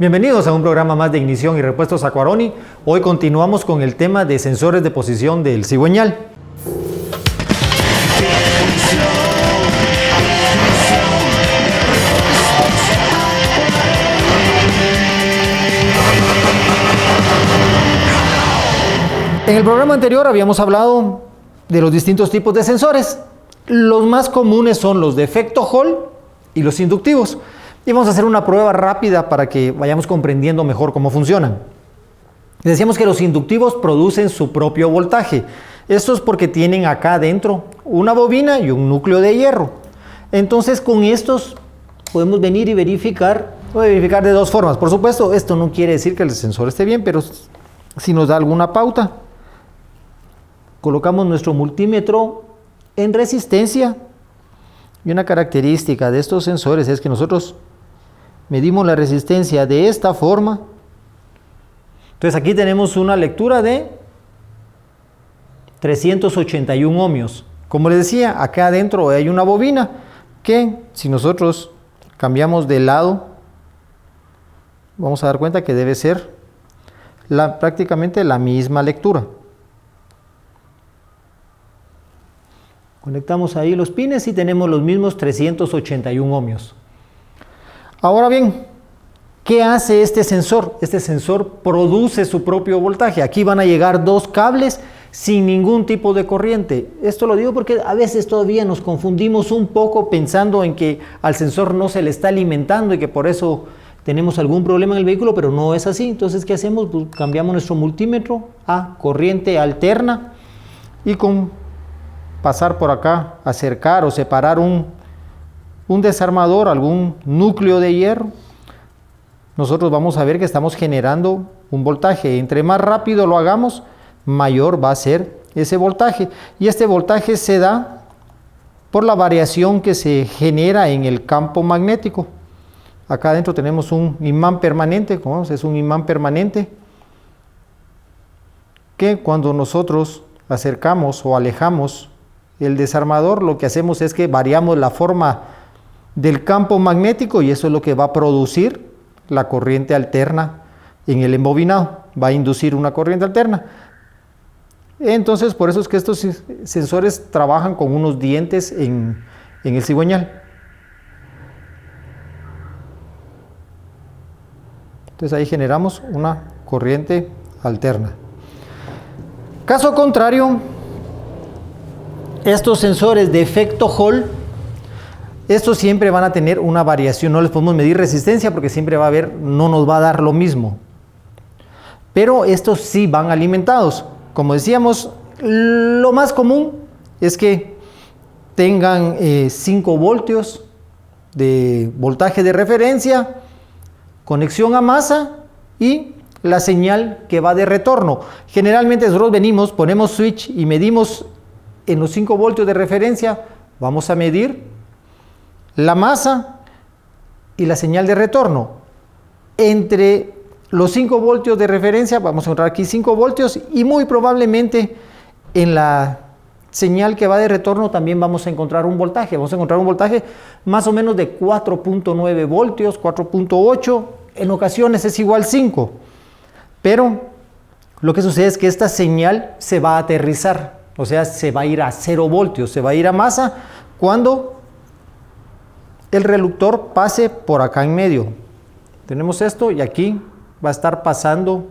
Bienvenidos a un programa más de Ignición y Repuestos Acquaroni. Hoy continuamos con el tema de sensores de posición del cigüeñal. En el programa anterior habíamos hablado de los distintos tipos de sensores. Los más comunes son los de efecto Hall y los inductivos. Y vamos a hacer una prueba rápida para que vayamos comprendiendo mejor cómo funcionan. Decíamos que los inductivos producen su propio voltaje. Esto es porque tienen acá adentro una bobina y un núcleo de hierro. Entonces con estos podemos venir y verificar de dos formas. Por supuesto, esto no quiere decir que el sensor esté bien, pero si nos da alguna pauta. Colocamos nuestro multímetro en resistencia. Y una característica de estos sensores es que nosotros medimos la resistencia de esta forma. Entonces aquí tenemos una lectura de 381 ohmios. Como les decía, acá adentro hay una bobina que si nosotros cambiamos de lado, vamos a dar cuenta que debe ser prácticamente la misma lectura. Conectamos ahí los pines y tenemos los mismos 381 ohmios. Ahora bien, ¿qué hace este sensor? Este sensor produce su propio voltaje. Aquí van a llegar dos cables sin ningún tipo de corriente. Esto lo digo porque a veces todavía nos confundimos un poco pensando en que al sensor no se le está alimentando y que por eso tenemos algún problema en el vehículo, pero no es así. Entonces, ¿qué hacemos? Pues cambiamos nuestro multímetro a corriente alterna y con pasar por acá, acercar o separar un desarmador, algún núcleo de hierro, nosotros vamos a ver que estamos generando un voltaje. Entre más rápido lo hagamos, mayor va a ser ese voltaje. Y este voltaje se da por la variación que se genera en el campo magnético. Acá adentro tenemos un imán permanente, como es un imán permanente, que cuando nosotros acercamos o alejamos el desarmador, lo que hacemos es que variamos la forma del campo magnético y eso es lo que va a producir la corriente alterna en el embobinado, va a inducir una corriente alterna. Entonces, por eso es que estos sensores trabajan con unos dientes en el cigüeñal. Entonces ahí generamos una corriente alterna. Caso contrario, estos sensores de efecto Hall, estos siempre van a tener una variación, no les podemos medir resistencia porque siempre va a haber, no nos va a dar lo mismo. Pero estos sí van alimentados. Como decíamos, lo más común es que tengan 5 voltios de voltaje de referencia, conexión a masa y la señal que va de retorno. Generalmente nosotros venimos, ponemos switch y medimos en los 5 voltios de referencia, vamos a medir la masa y la señal de retorno. Entre los 5 voltios de referencia vamos a encontrar aquí 5 voltios y muy probablemente en la señal que va de retorno también vamos a encontrar un voltaje. Vamos a encontrar un voltaje más o menos de 4.9 voltios, 4.8, en ocasiones es igual 5. Pero lo que sucede es que esta señal se va a aterrizar, o sea, se va a ir a 0 voltios, se va a ir a masa cuando el reductor pase por acá en medio. Tenemos esto y aquí va a estar pasando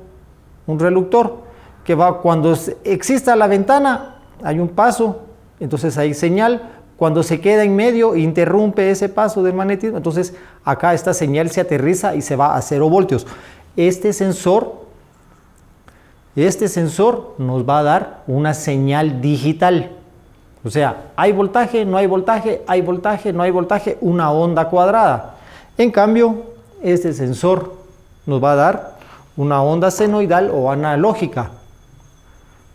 un reductor que va, cuando exista la ventana, hay un paso, entonces hay señal. Cuando se queda en medio, interrumpe ese paso del magnetismo, entonces acá esta señal se aterriza y se va a 0 voltios. Este sensor nos va a dar una señal digital. O sea, hay voltaje, no hay voltaje, hay voltaje, no hay voltaje, una onda cuadrada. En cambio, este sensor nos va a dar una onda senoidal o analógica,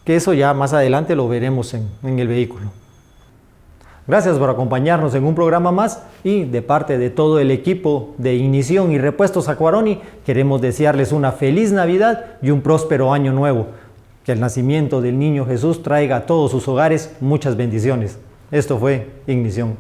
que eso ya más adelante lo veremos en el vehículo. Gracias por acompañarnos en un programa más y de parte de todo el equipo de Ignición y Repuestos Acquaroni queremos desearles una feliz Navidad y un próspero año nuevo. Que el nacimiento del niño Jesús traiga a todos sus hogares muchas bendiciones. Esto fue Ignición.